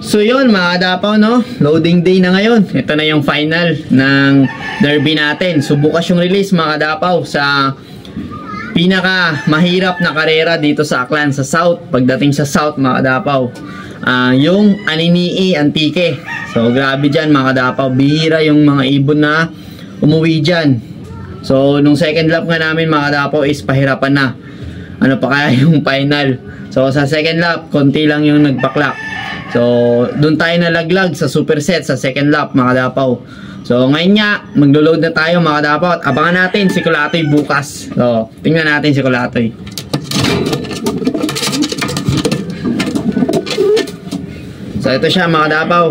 So yun mga kadapaw, no? Loading day na ngayon. Ito na yung final ng derby natin. So bukas yung release mga kadapaw sa pinaka mahirap na karera dito sa Aklan, sa South. Pagdating sa South mga kadapaw, yung Aninii Antique. So grabe dyan mga kadapaw. Bihira yung mga ibon na umuwi dyan. So nung second lap nga namin mga kadapaw is pahirapan na. Ano pa kaya yung final. So sa second lap, konti lang yung nagpaklak. So, doon tayo nalaglag sa superset sa second lap mga kadapaw. So, ngayon nga, maglo-load na tayo mga kadapaw. At abangan natin si Kulatoy bukas. So, tingnan natin si Kulatoy. So, ito siya mga kadapaw.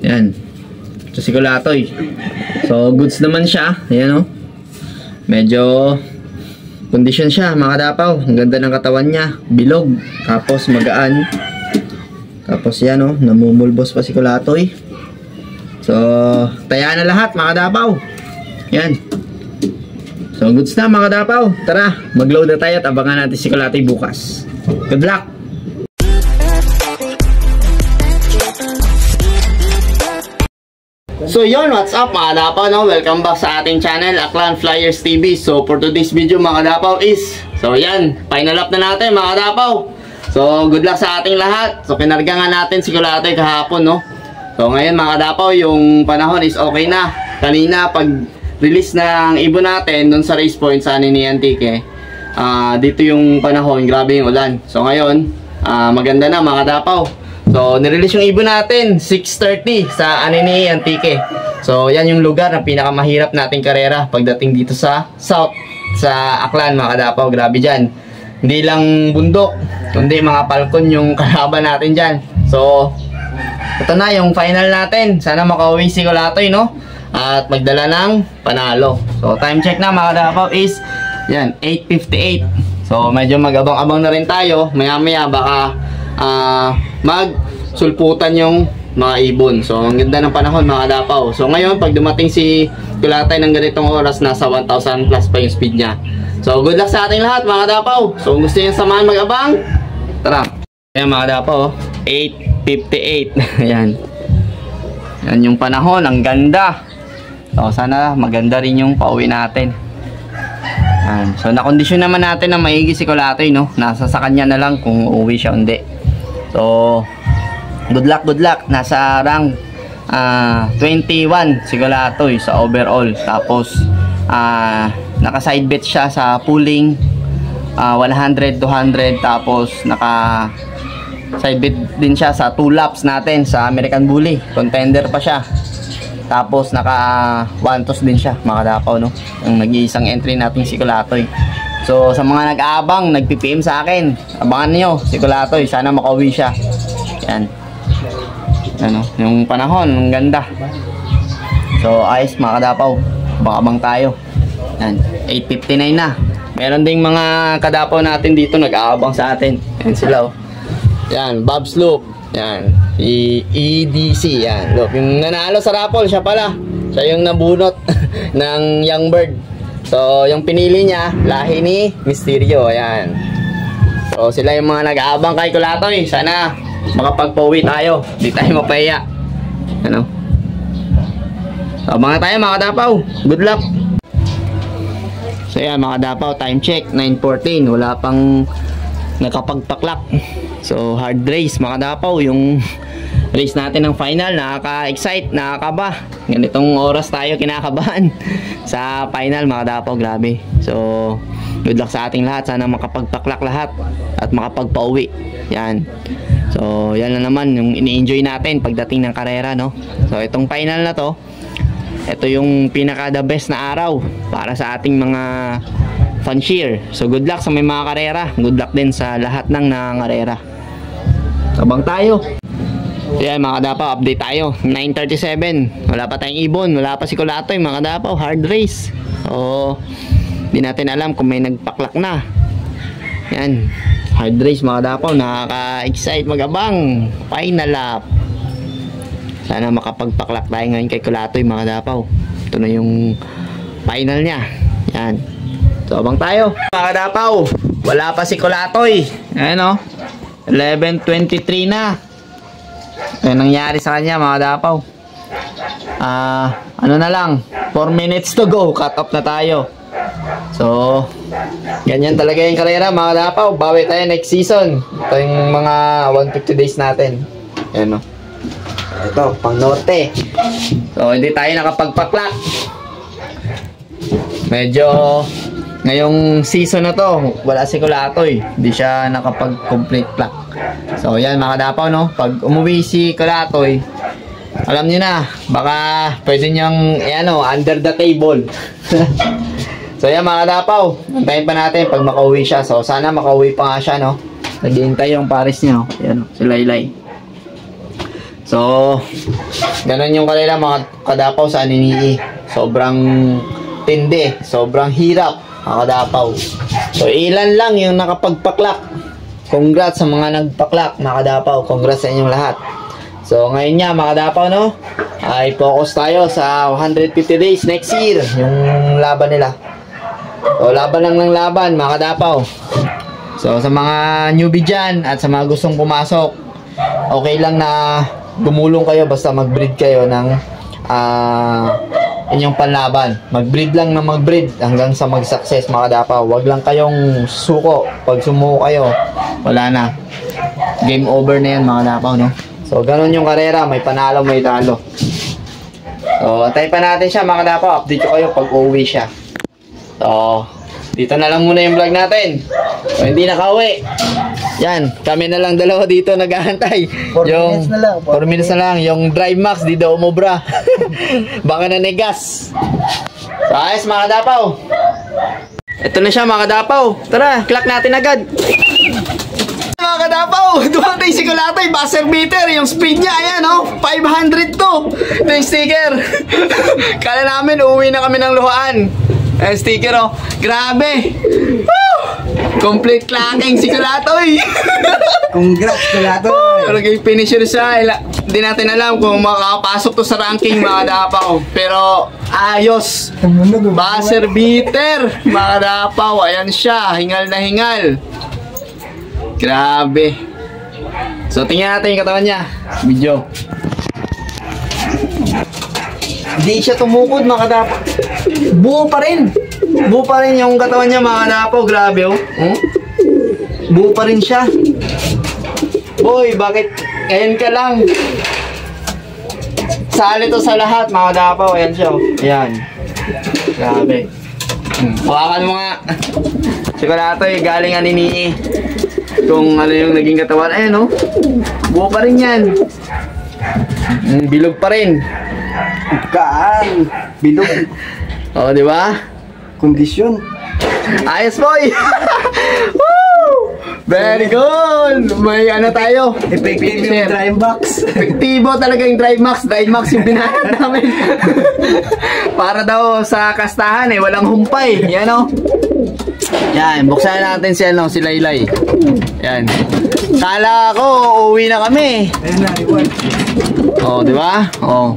Yan. Ito si Kulatoy. So, goods naman siya. Ayan o. Medyo condition siya mga kadapaw. Ang ganda ng katawan niya. Bilog. Tapos magaan. Tapos yan o, namumulbos pa si Kulatoy. So, taya na lahat mga kadapaw. Yan. So, goods na mga kadapaw. Tara, mag-load na tayo at abangan natin si Kulatoy bukas. Good luck! So yun, what's up mga kadapaw, no? Welcome back sa ating channel, Aklan Flyers TV. So, for today's video mga kadapaw is, so yan, final up na natin mga kadapaw. So, good luck sa ating lahat. So, kinarga nga natin si Kulatoy kahapon, no? So, ngayon mga kadapaw, yung panahon is okay na. Kanina, pag-release ng ibon natin dun sa race point sa Aninii Antique, dito yung panahon, grabe yung ulan. So, ngayon, maganda na mga kadapaw. So, nirelease yung ibon natin, 6:30 sa Aninii Antique. So, yan yung lugar na pinakamahirap nating karera pagdating dito sa South, sa Aklan mga kadapaw. Grabe dyan. Hindi lang bundok, kundi mga palkon yung kalaban natin dyan. So, ito na yung final natin. Sana makauwi si Kulatoy, no? At magdala ng panalo. So, time check na mga kadapaw is, yan, 8:58. So, medyo mag-abang-abang na rin tayo. Maya-maya baka magsulputan yung mga ibon. So, ang ganda ng panahon mga kadapaw. So, ngayon, pag dumating si Kulatoy ng ganitong oras, nasa 1,000 plus pa yung speed niya. So, good luck sa ating lahat mga kadapaw. So, kung gusto nyo samahan mag-abang, tara. Ayan mga kadapaw, 8:58. Ayan. Yan yung panahon, ang ganda. So, sana maganda rin yung pauwi natin. Ayan. So, nakondisyon naman natin na maigi si Kulatoy, no? Nasa sa kanya na lang kung uuwi siya o hindi. So, good luck, good luck. Nasa rank 21 si Kulatoy sa overall. Tapos, naka side bet siya sa pooling 100, 200. Tapos naka side bet din siya sa 2 laps natin sa American Bully. Contender pa siya. Tapos naka 1 toss din siya mga kadapaw, no? Ang nag-iisang entry natin si Kulatoy. So sa mga nag-aabang, nag-PPM sa akin, abangan niyo si Kulatoy. Sana makauwi siya. Yan. Ano, yung panahon, ang ganda. So ayos mga kadapaw, abang tayo. Yan, 8:59 na. Meron ding mga kadapaw natin dito nag-aabang sa atin. Yan sila oh. Yan, Bob's Loop. Yan, EDC. Yan, look, yung nanalo sa raffle, siya pala. Siya yung nabunot ng young bird. So, yung pinili niya, lahi ni Mysterio. Yan. So, sila yung mga nag-aabang kay Kulatoy. Sana makapagpauwi tayo. Di tayo mapahiya. Ano? So, abangan tayo mga kadapaw. Good luck. So yan mga kadapaw, time check 9:14, wala pang nakapagpaklak. So hard race mga kadapaw, yung race natin ng final. Nakaka-excite, nakakaba. Ganitong oras tayo kinakabahan sa final mga kadapaw, grabe. So good luck sa ating lahat. Sana makapagpaklak lahat at makapagpauwi. Yan. So yan na naman yung ini-enjoy natin pagdating ng karera, no? So itong final na to, ito yung pinaka the best na araw para sa ating mga fanshier. So good luck sa may mga karera. Good luck din sa lahat ng nangangarera. Abang tayo. So yan mga kadapaw, update tayo. 9:37. Wala pa tayong ibon. Wala pa si Kulatoy mga kadapaw. Hard race. So di natin alam kung may nagpaklak na. Yan. Hard race mga kadapaw. Nakaka-excite mag-abang. Final lap. Sana makapagpaklak tayo ngayon kay Kulatoy mga kadapaw. Ito na yung final niya. Yan. So abang tayo mga kadapaw. Wala pa si Kulatoy. Ayan o. 11:23 na. Ayun nangyari sa kanya mga dapaw. Ano na lang, 4 minutes to go, cut off na tayo. So, ganyan talaga yung karera mga dapaw. Bawi tayo next season. Ito yung mga 150 days natin. Ayan o. Ito, pang norte. So, hindi tayo nakapagpaklak. Medyo, ngayong season na to, wala si Kulatoy. Hindi siya nakapag-complete plak. So, yan mga dapaw, no? Pag umuwi si Kulatoy, alam niyo na, baka pwede niyang, under the table. So, yan mga dapaw. Antayin pa natin pag makauwi siya. So, sana makauwi pa nga siya, no? Naghihintay yung pares niya, no? Yan, si Laylay. So, ganun yung kanila mga kadapaw sa Aninii. Sobrang tindi, sobrang hirap mga kadapaw. So, ilan lang yung nakapagpaklak. Congrats sa mga nagpaklak mga kadapaw. Congrats sa inyong lahat. So, ngayon nga mga kadapaw, no? Ay focus tayo sa 150 days next year. Yung laban nila. So, laban lang ng laban mga kadapaw. So, sa mga newbie dyan at sa mga gustong pumasok, okay lang na gumulong kayo basta mag-breed kayo ng inyong panlaban. Mag-breed lang na mag-breed hanggang sa mag-success mga kadapaw. Huwag lang kayong suko. Pag sumuko kayo, wala na. Game over na yan mga kadapaw, no? So, ganun yung karera. May panalo, may talo. So, antay pa natin siya mga kadapaw. Update ko kayo pag uwi siya. So, dito na lang muna yung vlog natin. So, hindi nakauwi. Yan, kami na lang dalawa dito nag-aantay. 4 minutes na lang. 4 minutes na lang. Yung drive max, di daw umubra. Baka na negas. So, ayos mga kadapaw. Ito na siya mga kadapaw. Tara, clock natin agad. Mga kadapaw, dumating si Kulatoy, buzzer beater, yung speed niya, ayan o, 500 to. Ito yung sticker. Kala namin, uuwi na kami ng luhaan. Ayan, sticker o, grabe. Woo! Complete clacking si Kulatoy. Congrats, Kulatoy. Naging finisher siya. Hindi natin alam kung makakapasok to sa ranking mga kadapaw. Pero ayos. Buzzer beater mga kadapaw. Ayan siya. Hingal na hingal. Grabe. So tingnan natin yung katawan niya. Video. Hindi siya tumukod mga kadapaw. Buo pa rin. Buo pa rin yung katawan niya mga kadapaw. Grabe oh. Buo pa rin siya. Boy, bakit ngayon ka lang? Sali to sa lahat mga kadapaw. Ayan siya oh. Ayan. Grabe. Hawakan mo nga. Sigurado eh, galing Aninii. Kung ano yung naging katawan. Ayan oh. Buo pa rin yan. Bilog pa rin. Kaan. Bilog. Oh, di ba? Kondisyon. Ayos boy. Woo! Very good. May ano tayo. Effective yung drive box. Efektibo talaga yung drive max. Drive max yung binayad namin. Para daw sa kastahan eh, walang humpay. Yan oh. Yan, buksan natin si Laylay. Yan. Kala ko uuwi na kami. Ayan na, reward. Oh, di ba? Oh.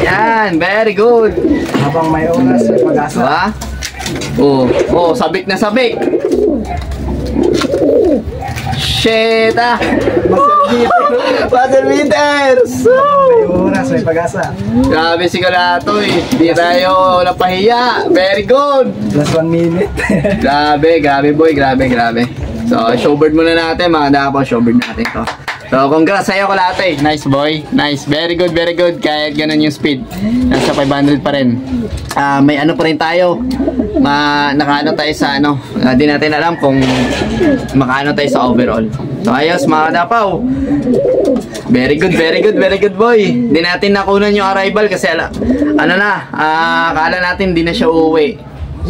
Yan, very good. Habang may oras, may pag-asa. Diba? Oh, sabik na sabik. Shit ah. Buzzer beaters. May oras, may pag-asa. Grabe si Kulatoy. Hindi tayo napahiya. Very good. Plus 1 minute. Grabe boy. Grabe. So, showboard muna natin mga dapaw. Showboard natin to. So, congrats sa'yo Kulatoy. Nice boy. Nice. Very good. Kahit ganun yung speed. Nasa 500 pa rin. May ano pa rin tayo. Nakaano tayo sa ano. Di natin alam kung makaano tayo sa overall. So, ayos mga dapaw. Very good boy. Di natin nakunan yung arrival kasi akala natin di na siya uuwi.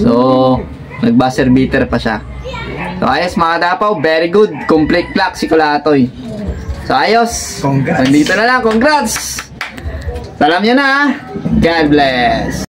So, nag-buzzer beater pa siya. So, ayos mga dapaw. Very good. Complete clock si Kulatoy. So, ayos. Congrats. Nandito na lang. Congrats. Salam niya na. God bless.